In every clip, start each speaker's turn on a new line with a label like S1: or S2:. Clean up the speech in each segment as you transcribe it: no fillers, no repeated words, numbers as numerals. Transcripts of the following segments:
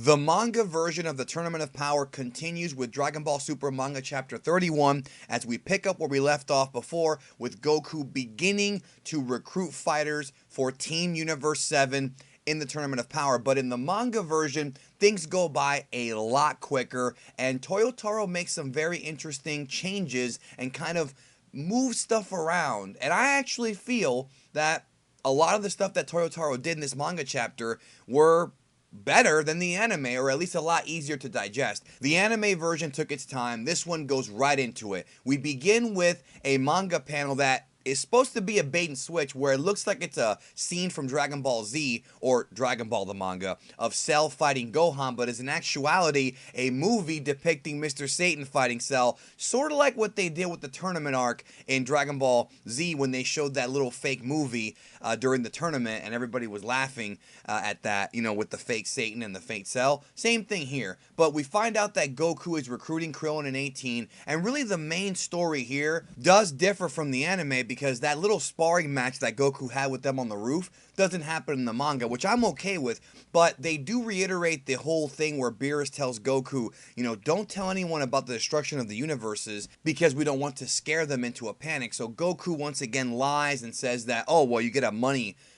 S1: The manga version of the Tournament of Power continues with Dragon Ball Super Manga Chapter 31 as we pick up where we left off before with Goku beginning to recruit fighters for Team Universe 7 in the Tournament of Power. But in the manga version, things go by a lot quicker and Toyotaro makes some very interesting changes and kind of moves stuff around. And I actually feel that a lot of the stuff that Toyotaro did in this manga chapter were better than the anime, or at least a lot easier to digest. The anime version took its time. This one goes right into it. We begin with a manga panel that is supposed to be a bait and switch where it looks like it's a scene from Dragon Ball Z or Dragon Ball the manga of Cell fighting Gohan, but is in actuality a movie depicting Mr. Satan fighting Cell, sort of like what they did with the tournament arc in Dragon Ball Z when they showed that little fake movie during the tournament and everybody was laughing at that, you know, with the fake Satan and the fake Cell. Same thing here, but we find out that Goku is recruiting Krillin and 18, and really the main story here does differ from the anime because that little sparring match that Goku had with them on the roof doesn't happen in the manga, which I'm okay with, but they do reiterate the whole thing where Beerus tells Goku, you know, don't tell anyone about the destruction of the universes because we don't want to scare them into a panic. So Goku once again lies and says that, oh, well, you get a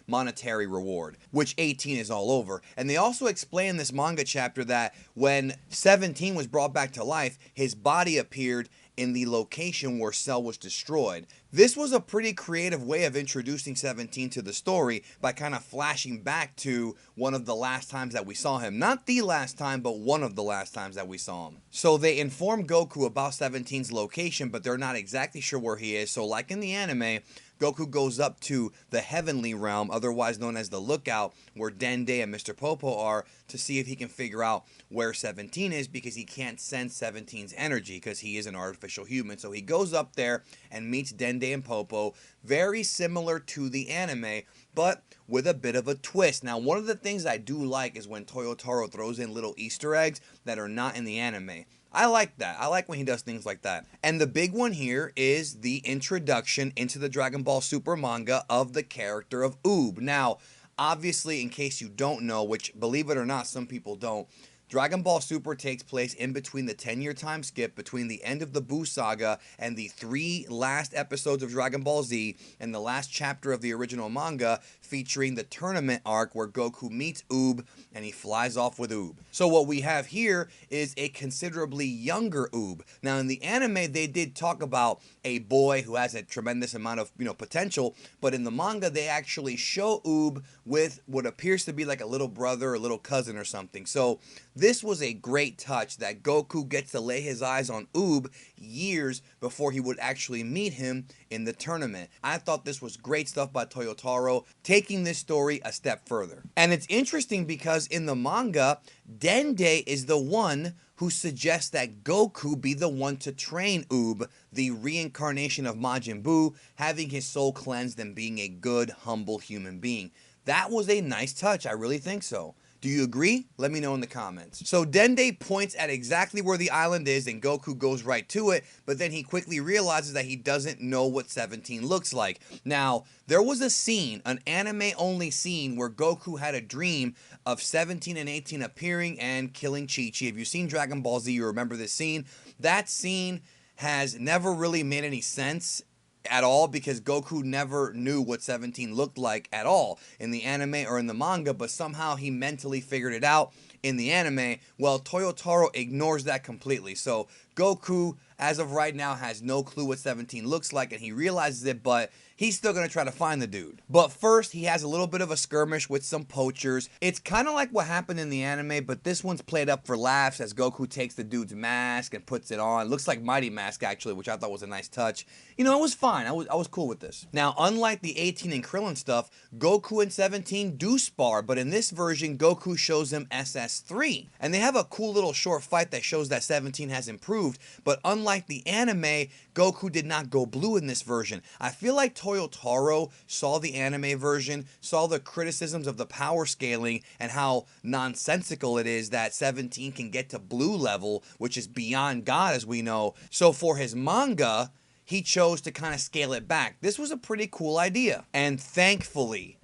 S1: monetary reward, which 18 is all over. And they also explain in this manga chapter that when 17 was brought back to life, his body appeared in the location where Cell was destroyed. This was a pretty creative way of introducing 17 to the story by kind of flashing back to one of the last times that we saw him. Not the last time, but one of the last times that we saw him. So they inform Goku about 17's location, but they're not exactly sure where he is. So like in the anime, Goku goes up to the Heavenly Realm, otherwise known as the Lookout, where Dende and Mr. Popo are, to see if he can figure out where 17 is because he can't sense 17's energy because he is an artificial human. So he goes up there and meets Dende and Popo, very similar to the anime, but with a bit of a twist. Now, one of the things I do like is when Toyotaro throws in little Easter eggs that are not in the anime. I like that. I like when he does things like that. And the big one here is the introduction into the Dragon Ball Super manga of the character of Oob. Now, obviously, in case you don't know, which believe it or not, some people don't, Dragon Ball Super takes place in between the 10-year time skip between the end of the Buu saga and the 3 last episodes of Dragon Ball Z and the last chapter of the original manga featuring the tournament arc where Goku meets Oob and he flies off with Oob. So what we have here is a considerably younger Oob. Now in the anime they did talk about a boy who has a tremendous amount of, potential, but in the manga they actually show Oob with what appears to be like a little brother or little cousin or something. So this was a great touch that Goku gets to lay his eyes on Oob years before he would actually meet him in the tournament. I thought this was great stuff by Toyotaro, taking this story a step further. And it's interesting because in the manga, Dende is the one who suggests that Goku be the one to train Oob, the reincarnation of Majin Buu, having his soul cleansed and being a good, humble human being. That was a nice touch, I really think so. Do you agree? Let me know in the comments. So Dende points at exactly where the island is and Goku goes right to it, but then he quickly realizes that he doesn't know what 17 looks like. Now, there was a scene, an anime-only scene, where Goku had a dream of 17 and 18 appearing and killing Chi-Chi. If you've seen Dragon Ball Z, you remember this scene. That scene has never really made any sense at all because Goku never knew what 17 looked like at all in the anime or in the manga, but somehow he mentally figured it out in the anime. Well, Toyotaro ignores that completely. So Goku, as of right now, has no clue what 17 looks like, and he realizes it, but he's still going to try to find the dude. But first, he has a little bit of a skirmish with some poachers. It's kind of like what happened in the anime, but this one's played up for laughs as Goku takes the dude's mask and puts it on. It looks like Mighty Mask, actually, which I thought was a nice touch. It was fine. I was cool with this. Now, unlike the 18 and Krillin stuff, Goku and 17 do spar, but in this version, Goku shows them SS3. And they have a cool little short fight that shows that 17 has improved, but unlike the anime, Goku did not go blue in this version. I feel like Toyotaro saw the anime version, saw the criticisms of the power scaling and how nonsensical it is that 17 can get to blue level, which is beyond God as we know. So for his manga, he chose to kind of scale it back. This was a pretty cool idea. And thankfully,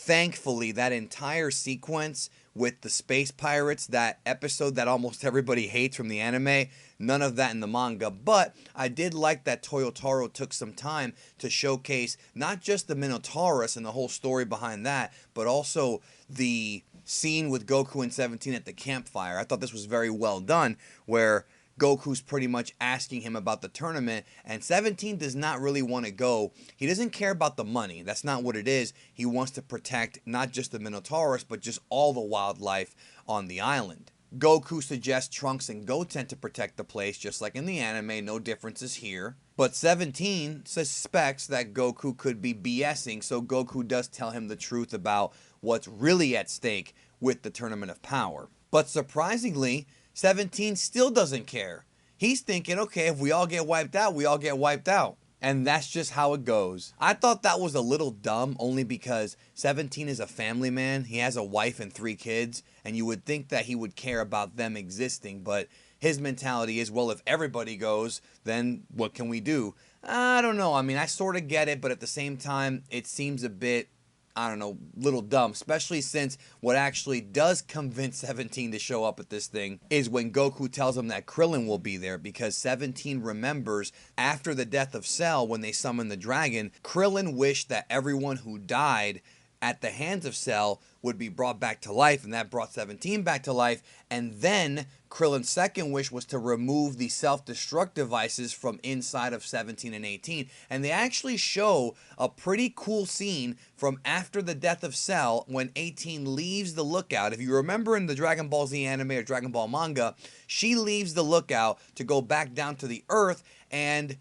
S1: that entire sequence with the space pirates, that episode that almost everybody hates from the anime. None of that in the manga, but I did like that Toyotaro took some time to showcase not just the Minotaurus and the whole story behind that, but also the scene with Goku and 17 at the campfire. I thought this was very well done, where Goku's pretty much asking him about the tournament, and 17 does not really want to go. He doesn't care about the money. That's not what it is. He wants to protect not just the Minotaurus, but just all the wildlife on the island. Goku suggests Trunks and Goten to protect the place, just like in the anime. No differences here. But 17 suspects that Goku could be BSing, so Goku does tell him the truth about what's really at stake with the Tournament of Power. But surprisingly, 17 still doesn't care. He's thinking, okay, if we all get wiped out, we all get wiped out. And that's just how it goes. I thought that was a little dumb, only because 17 is a family man. He has a wife and 3 kids, and you would think that he would care about them existing, but his mentality is, well, if everybody goes, then what can we do? I don't know. I mean, I sort of get it, but at the same time, it seems a bit, I don't know, little dumb, especially since what actually does convince 17 to show up at this thing is when Goku tells him that Krillin will be there, because 17 remembers after the death of Cell, when they summoned the dragon, Krillin wished that everyone who died at the hands of Cell would be brought back to life, and that brought 17 back to life. And then Krillin's second wish was to remove the self-destruct devices from inside of 17 and 18. And they actually show a pretty cool scene from after the death of Cell when 18 leaves the lookout. If you remember in the Dragon Ball Z anime or Dragon Ball manga, she leaves the lookout to go back down to the earth, and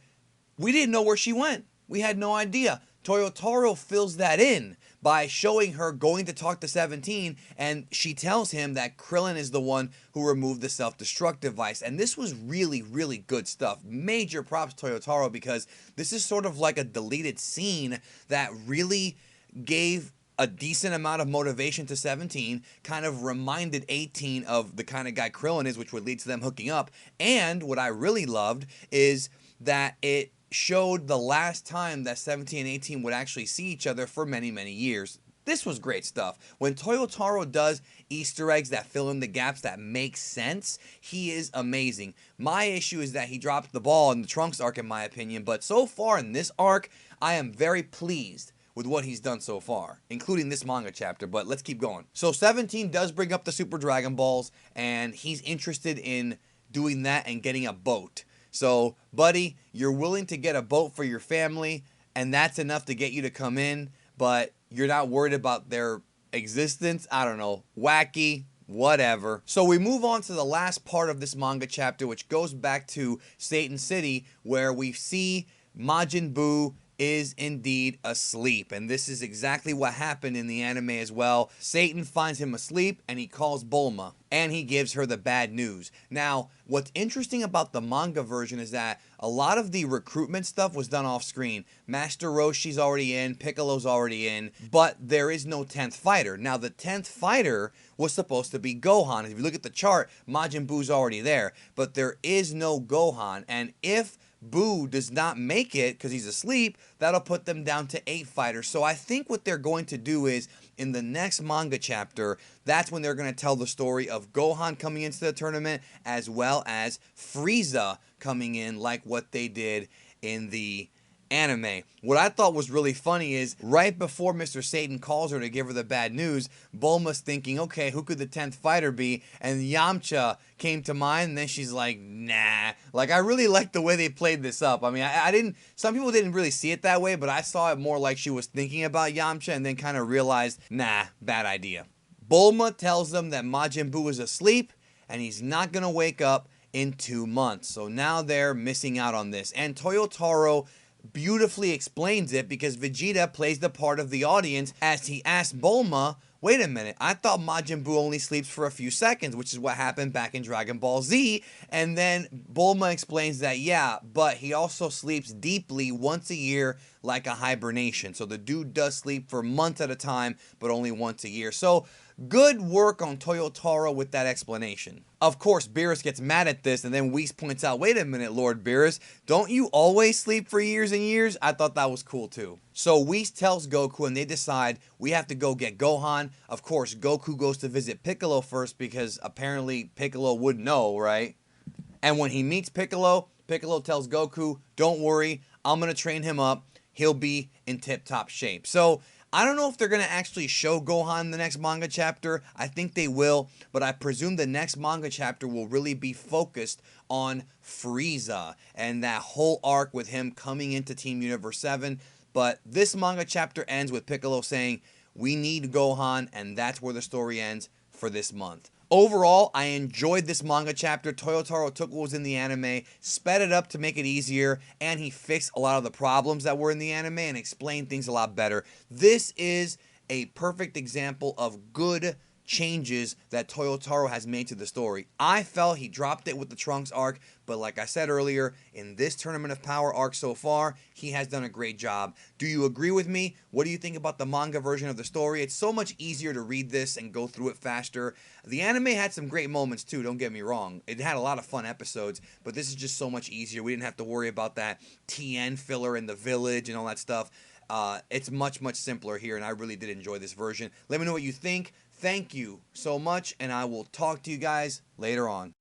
S1: we didn't know where she went. We had no idea. Toyotaro fills that in by showing her going to talk to 17, and she tells him that Krillin is the one who removed the self-destruct device. And this was really, really good stuff. Major props to Toyotaro, because this is sort of like a deleted scene that really gave a decent amount of motivation to 17, kind of reminded 18 of the kind of guy Krillin is, which would lead to them hooking up. And what I really loved is that it showed the last time that 17 and 18 would actually see each other for many, many years. This was great stuff. When Toyotaro does Easter eggs that fill in the gaps that make sense, he is amazing. My issue is that he dropped the ball in the Trunks arc, in my opinion, but so far in this arc, I am very pleased with what he's done so far, including this manga chapter, but let's keep going. So 17 does bring up the Super Dragon Balls, and he's interested in doing that and getting a boat. So, buddy, you're willing to get a boat for your family, and that's enough to get you to come in, but you're not worried about their existence? I don't know. Wacky, whatever. So we move on to the last part of this manga chapter, which goes back to Satan City, where we see Majin Buu is indeed asleep, and this is exactly what happened in the anime as well. Satan finds him asleep, and he calls Bulma, and he gives her the bad news. Now, what's interesting about the manga version is that a lot of the recruitment stuff was done off screen. Master Roshi's already in, Piccolo's already in, but there is no 10th fighter. Now, the 10th fighter was supposed to be Gohan. If you look at the chart, Majin Buu's already there, but there is no Gohan, and if Buu does not make it because he's asleep, that'll put them down to 8 fighters. So I think what they're going to do is, in the next manga chapter, that's when they're going to tell the story of Gohan coming into the tournament, as well as Frieza coming in, like what they did in the anime. What I thought was really funny is, right before Mr. Satan calls her to give her the bad news, Bulma's thinking, okay, who could the 10th fighter be? And Yamcha came to mind, and then she's like, nah. Like, I really like the way they played this up. I mean, I didn't, some people didn't really see it that way, but I saw it more like she was thinking about Yamcha and then kind of realized, nah, bad idea. Bulma tells them that Majin Buu is asleep, and he's not going to wake up in 2 months. So now they're missing out on this. And Toyotaro beautifully explains it, because Vegeta plays the part of the audience as he asks Bulma, wait a minute, I thought Majin Buu only sleeps for a few seconds, which is what happened back in Dragon Ball Z. And then Bulma explains that, yeah, but he also sleeps deeply once a year, like a hibernation. So the dude does sleep for months at a time, but only once a year. So Good work on Toyotaro with that explanation. Of course, Beerus gets mad at this, and then Whis points out, wait a minute, Lord Beerus, don't you always sleep for years and years? I thought that was cool too. So Whis tells Goku, and they decide we have to go get Gohan. Of course, Goku goes to visit Piccolo first because apparently Piccolo would know, right? And when he meets Piccolo, Piccolo tells Goku, don't worry, I'm going to train him up. He'll be in tip-top shape. So I don't know if they're going to actually show Gohan in the next manga chapter. I think they will, but I presume the next manga chapter will really be focused on Frieza and that whole arc with him coming into Team Universe 7. But this manga chapter ends with Piccolo saying, we need Gohan, and that's where the story ends for this month. Overall, I enjoyed this manga chapter. Toyotaro took what was in the anime, sped it up to make it easier, and he fixed a lot of the problems that were in the anime and explained things a lot better. This is a perfect example of good changes that Toyotaro has made to the story. I felt he dropped it with the Trunks arc, but like I said earlier, in this Tournament of Power arc so far, he has done a great job. Do you agree with me? What do you think about the manga version of the story? It's so much easier to read this and go through it faster. The anime had some great moments too, don't get me wrong. It had a lot of fun episodes, but this is just so much easier. We didn't have to worry about that TN filler in the village and all that stuff. It's much, much simpler here, and I really did enjoy this version. Let me know what you think. Thank you so much, and I will talk to you guys later on.